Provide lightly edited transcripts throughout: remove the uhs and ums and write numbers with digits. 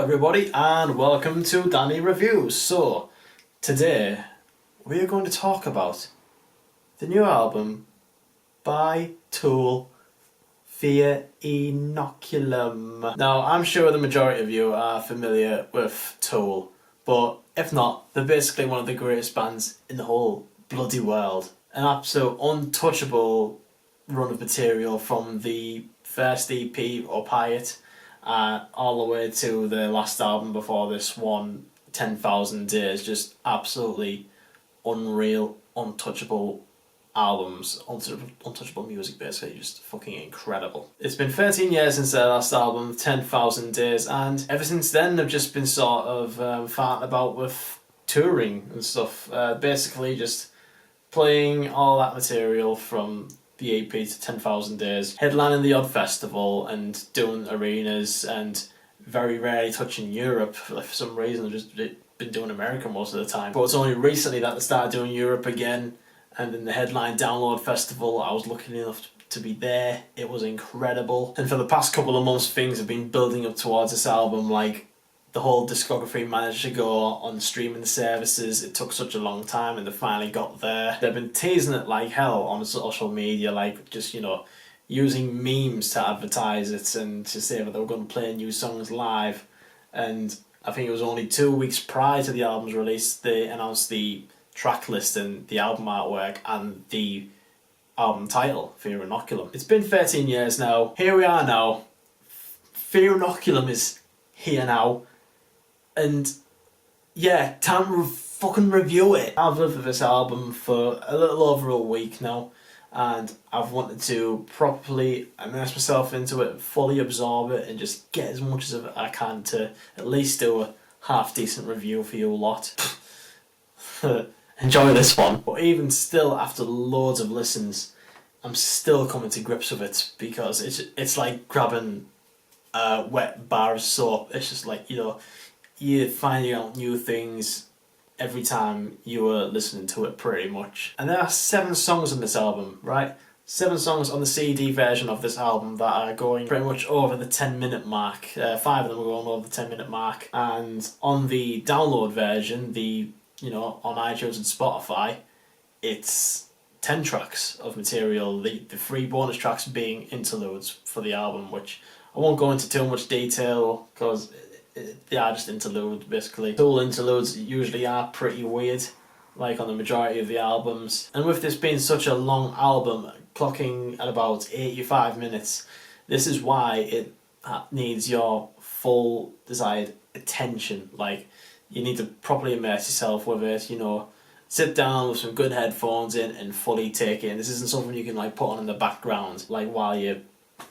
everybody and welcome to Danny Reviews. So today we are going to talk about the new album by Tool, Fear Inoculum. Now I'm sure the majority of you are familiar with Tool, but if not, they're basically one of the greatest bands in the whole bloody world. An absolute untouchable run of material from the first EP or Piet all the way to the last album before this one, 10,000 Days. Just absolutely unreal, untouchable albums, untouchable music basically, just fucking incredible. It's been 13 years since their last album, 10,000 Days, and ever since then they've just been sort of farting about with touring and stuff, basically just playing all that material from the EP to 10,000 Days, headlining the odd festival and doing arenas and very rarely touching Europe. For some reason they've just been doing America most of the time. But it's only recently that they started doing Europe again, and in the headline Download Festival I was lucky enough to be there. It was incredible. And for the past couple of months things have been building up towards this album. Like, the whole discography managed to go on streaming services. It took such a long time and they finally got there. They've been teasing it like hell on social media, like just, you know, using memes to advertise it and to say that they were going to play new songs live. And I think it was only 2 weeks prior to the album's release they announced the track list and the album artwork and the album title, Fear Inoculum. It's been 13 years now. Here we are now. Fear Inoculum is here now. And yeah, time to fucking review it. I've lived with this album for a little over a week now, and I've wanted to properly immerse myself into it, fully absorb it, and just get as much as I can to at least do a half decent review for you lot. Enjoy this one. But even still, after loads of listens, I'm still coming to grips with it, because it's like grabbing a wet bar of soap. It's just like, you know, you're finding out new things every time you are listening to it, pretty much. And there are 7 songs on this album, right? 7 songs on the CD version of this album that are going pretty much over the 10-minute mark. 5 of them are going over the 10-minute mark. And on the download version, on iTunes and Spotify, it's 10 tracks of material. The 3 bonus tracks being interludes for the album, which I won't go into too much detail because they are just interludes basically. Tool interludes usually are pretty weird, like on the majority of the albums. And with this being such a long album, clocking at about 85 minutes, this is why it needs your full desired attention. Like, you need to properly immerse yourself with it, you know, sit down with some good headphones in and fully take it in. This isn't something you can like put on in the background, like while you're,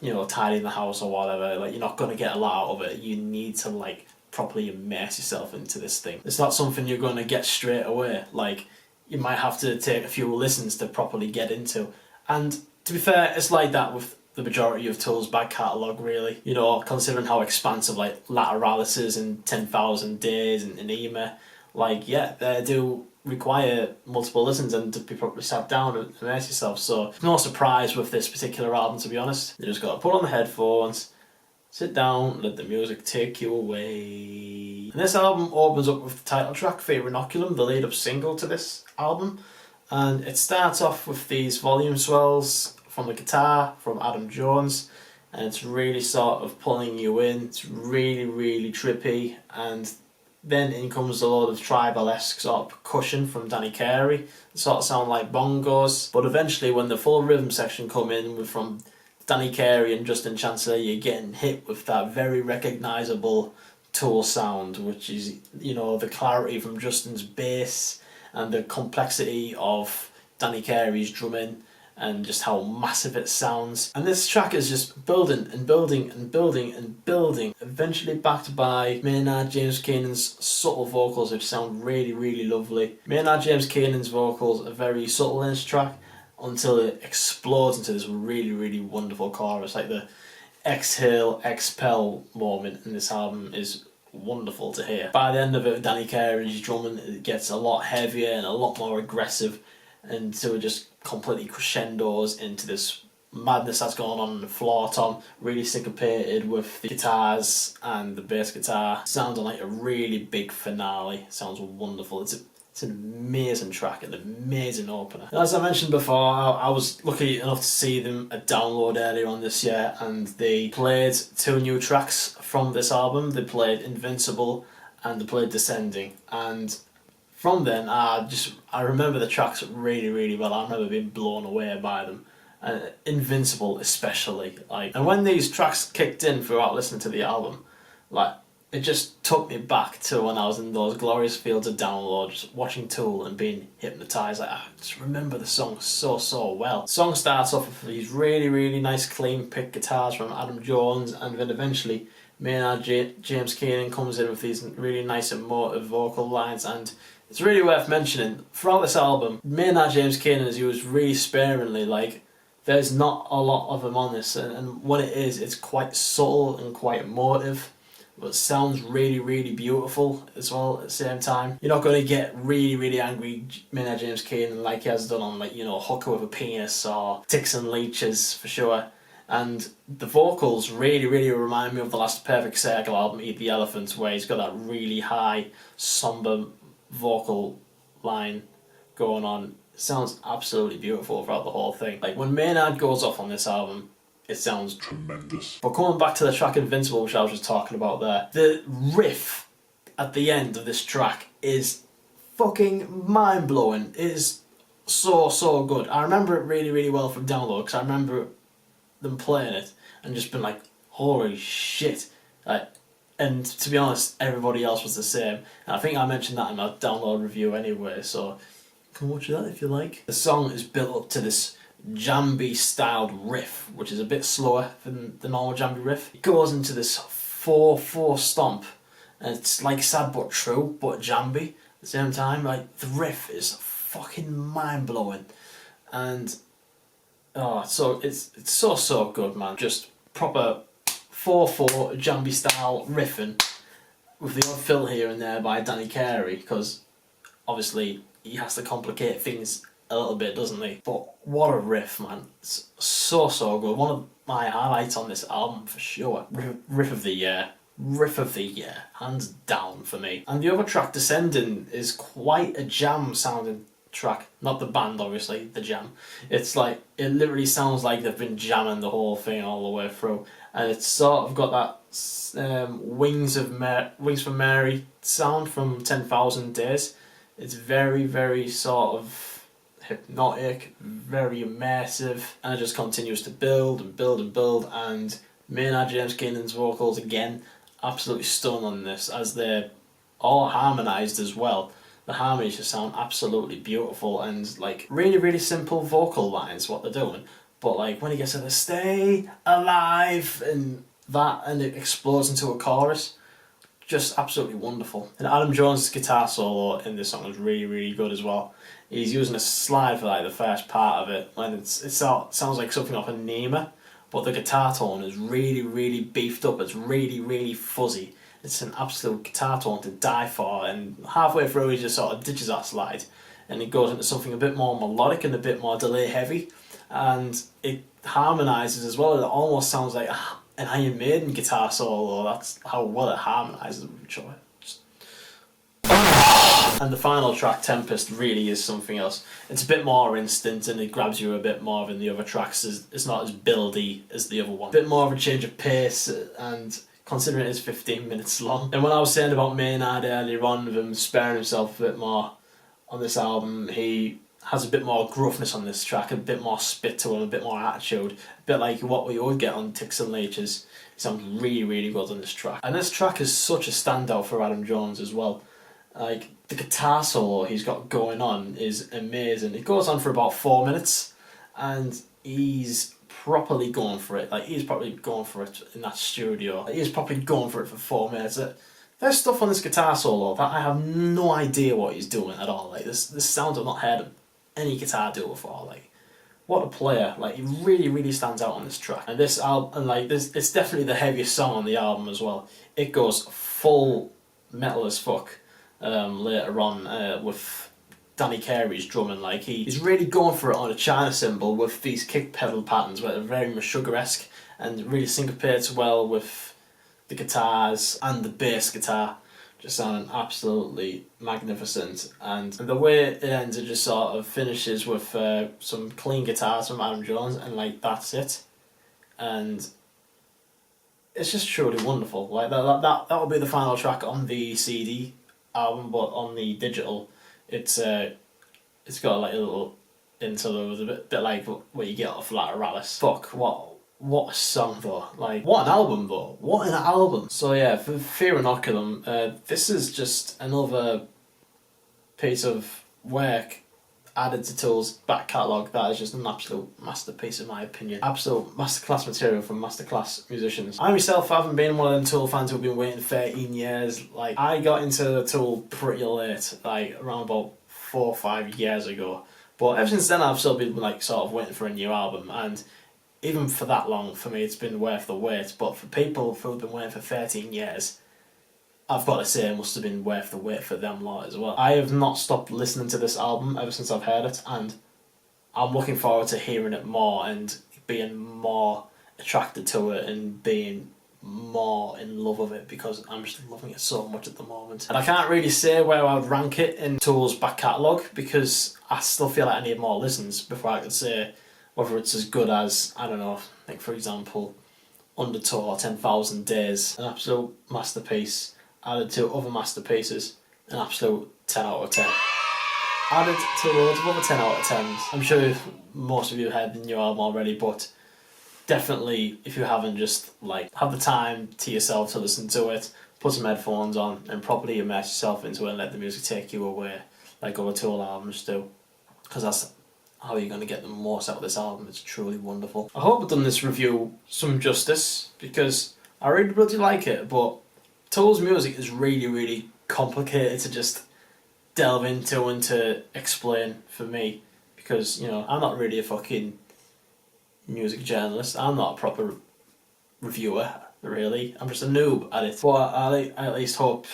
you know, tidying the house or whatever. Like, you're not going to get a lot out of it. You need to like properly immerse yourself into this thing. It's not something you're going to get straight away. Like, you might have to take a few listens to properly get into. And to be fair, it's like that with the majority of Tool's back catalogue, really. You know, considering how expansive like Lateralis is and 10,000 Days and Enema, like, yeah, they do require multiple listens and to be properly sat down and immerse yourself. So no surprise with this particular album, to be honest. You just got to put on the headphones, sit down, let the music take you away. And this album opens up with the title track, Fear Inoculum, the lead up single to this album. And it starts off with these volume swells from the guitar from Adam Jones, and it's really sort of pulling you in. It's really, really trippy, and then in comes a load of tribal-esque sort of percussion from Danny Carey. It sort of sound like bongos, but eventually when the full rhythm section come in from Danny Carey and Justin Chancellor, you're getting hit with that very recognisable Tool sound, which is, you know, the clarity from Justin's bass and the complexity of Danny Carey's drumming and just how massive it sounds. And this track is just building and building and building and building, eventually backed by Maynard James Keenan's subtle vocals, which sound really, really lovely. Maynard James Keenan's vocals are very subtle in this track until it explodes into this really, really wonderful chorus. Like, the exhale, expel moment in this album is wonderful to hear. By the end of it, Danny Carey's drumming, it gets a lot heavier and a lot more aggressive, and so it just completely crescendos into this madness that's going on the floor tom, really syncopated with the guitars and the bass guitar, sounding like a really big finale. Sounds wonderful. It's an amazing track, an amazing opener. And as I mentioned before, I was lucky enough to see them at Download earlier on this year, and they played 2 new tracks from this album. They played Invincible and they played Descending, and from then I remember the tracks really, really well. I remember being blown away by them. Invincible especially, like, and when these tracks kicked in throughout listening to the album, like, it just took me back to when I was in those glorious fields of Download, just watching Tool and being hypnotised. Like, I just remember the song so well. The song starts off with these really, really nice clean pick guitars from Adam Jones, and then eventually Maynard James Keenan comes in with these really nice emotive vocal lines. And it's really worth mentioning, throughout this album, Maynard James Keenan is used really sparingly. Like, there's not a lot of him on this, and when it is, it's quite subtle and quite emotive, but it sounds really, really beautiful as well at the same time. You're not going to get really, really angry Maynard James Keenan like he has done on, like, you know, Hooker with a Penis or Ticks and Leeches for sure. And the vocals really, really remind me of the last Perfect Circle album, Eat the Elephant, where he's got that really high, somber vocal line going on. It sounds absolutely beautiful throughout the whole thing. Like, when Maynard goes off on this album, it sounds tremendous. But coming back to the track Invincible, which I was just talking about there, the riff at the end of this track is fucking mind-blowing. It is so good. I remember it really, really well from Download, because I remember them playing it and just been like, holy shit. And to be honest, everybody else was the same. And I think I mentioned that in my Download review anyway, so you can watch that if you like. The song is built up to this jamby styled riff, which is a bit slower than the normal jamby riff. It goes into this 4/4 stomp, and it's like Sad But True, but jamby at the same time. Like, the riff is fucking mind blowing, and so it's so good, man. Just proper 4/4 jamby style riffing with the odd fill here and there by Danny Carey, because obviously he has to complicate things a little bit, doesn't he? But what a riff, man. It's so good. One of my highlights on this album for sure. Riff of the year. Riff of the year. Hands down for me. And the other track, Descending, is quite a jam sounding track. Not the band, obviously, the jam. It's like, it literally sounds like they've been jamming the whole thing all the way through. And it's sort of got that Wings from Mary sound from 10,000 Days. It's very, very sort of hypnotic, very immersive, and it just continues to build and build and build. And Maynard James Keenan's vocals, again, absolutely stunning on this, as they're all harmonised as well. The harmonies just sound absolutely beautiful, and like really, really simple vocal lines, what they're doing. But like when he gets to the "Stay Alive" and that, and it explodes into a chorus, just absolutely wonderful. And Adam Jones' guitar solo in this song is really, really good as well. He's using a slide for like the first part of it, and it sounds like something off a Nema, but the guitar tone is really, really beefed up. It's really, really fuzzy. It's an absolute guitar tone to die for, and halfway through he just sort of ditches that slide, and it goes into something a bit more melodic and a bit more delay heavy, and it harmonises as well. It almost sounds like an Iron Maiden guitar solo. That's how well it harmonises with each other. And the final track, Tempest, really is something else. It's a bit more instant, and it grabs you a bit more than the other tracks. It's not as buildy as the other one. A bit more of a change of pace, and considering it is 15 minutes long. And when I was saying about Maynard earlier on, with him sparing himself a bit more on this album, he has a bit more gruffness on this track, a bit more spit to him, a bit more attitude, a bit like what we would get on Ticks and Leeches. It sounds really, really good on this track. And this track is such a standout for Adam Jones as well. Like, the guitar solo he's got going on is amazing. It goes on for about 4 minutes, and he's properly going for it. Like, he's probably going for it in that studio. He's probably going for it for 4 minutes. There's stuff on this guitar solo that I have no idea what he's doing at all. Like, this sound I've not heard any guitar do before. Like, what a player. Like, he really, really stands out on this track. And this album, and like this, it's definitely the heaviest song on the album as well. It goes full metal as fuck later on with Danny Carey's drumming. Like he's really going for it on a China cymbal with these kick pedal patterns, where they're very Meshuggah-esque and really syncopates well with the guitars and the bass guitar. Just sounding absolutely magnificent, and the way it ends, it just sort of finishes with some clean guitars from Adam Jones, and like that's it, and it's just truly wonderful. Like that will be the final track on the CD album, but on the digital, it's got like a little intro with a bit like what you get off Lateralis. Fuck, what a song though. Like, what an album though. What an album. So yeah, for Fear Inoculum, this is just another piece of work added to Tool's back catalogue that is just an absolute masterpiece in my opinion. Absolute masterclass material from masterclass musicians. I myself haven't been one of them Tool fans who've been waiting 13 years. Like, I got into Tool pretty late, like around about 4 or 5 years ago. But ever since then I've still been like sort of waiting for a new album, and even for that long, for me, it's been worth the wait. But for people who've been waiting for 13 years, I've got to say it must have been worth the wait for them lot as well. I have not stopped listening to this album ever since I've heard it, and I'm looking forward to hearing it more and being more attracted to it and being more in love with it, because I'm just loving it so much at the moment. And I can't really say where I would rank it in Tool's back catalogue, because I still feel like I need more listens before I could say whether it's as good as, I don't know, like for example, Undertow or 10,000 Days, an absolute masterpiece, added to other masterpieces, an absolute 10 out of 10. Added to loads of other 10 out of 10s. I'm sure most of you have heard the new album already, but definitely, if you haven't, just like have the time to yourself to listen to it, put some headphones on and properly immerse yourself into it and let the music take you away, like other Tool albums do, because that's how you're going to get the most out of this album. It's truly wonderful. I hope I've done this review some justice, because I really like it, but Tool's music is really complicated to just delve into and to explain for me, because, you know, I'm not really a fucking music journalist. I'm not a proper reviewer, really. I'm just a noob at it. But I at least hope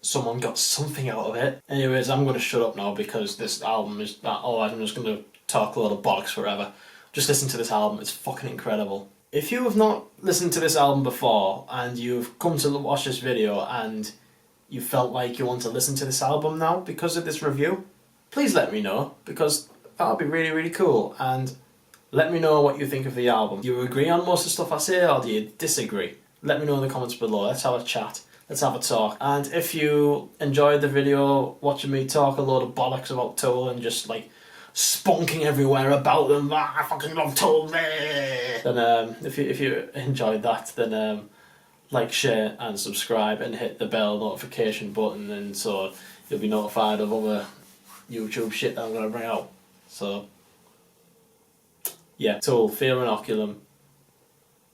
someone got something out of it. Anyways, I'm going to shut up now, because this album is that. Oh, I'm just going to talk a lot of bollocks forever. Just listen to this album. It's fucking incredible. If you have not listened to this album before and you've come to watch this video and you felt like you want to listen to this album now because of this review, please let me know, because that would be really cool. And let me know what you think of the album. Do you agree on most of the stuff I say, or do you disagree? Let me know in the comments below. Let's have a chat. Let's have a talk. And if you enjoyed the video watching me talk a load of bollocks about Tool and just like spunking everywhere about them, I fucking love Tool, then if you enjoyed that, then like, share and subscribe and hit the bell notification button, and so you'll be notified of other YouTube shit that I'm going to bring out. So yeah, Tool, Fear Inoculum.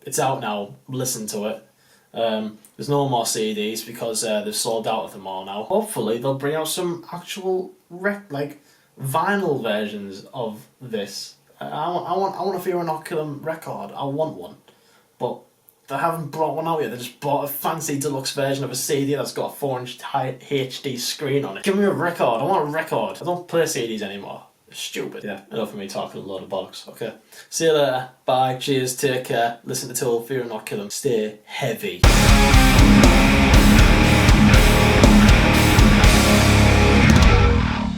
It's out now. Listen to it. There's no more CDs because they've sold out of them all now. Hopefully they'll bring out some actual vinyl versions of this. I want a Fear Inoculum record. I want one, but they haven't brought one out yet. They just bought a fancy deluxe version of a CD that's got a 4-inch HD screen on it. Give me a record. I want a record. I don't play CDs anymore. It's stupid. Yeah, enough of me talking a load of bollocks. Okay, see you later. Bye. Cheers. Take care. Listen to Tool, Fear Inoculum. Stay heavy.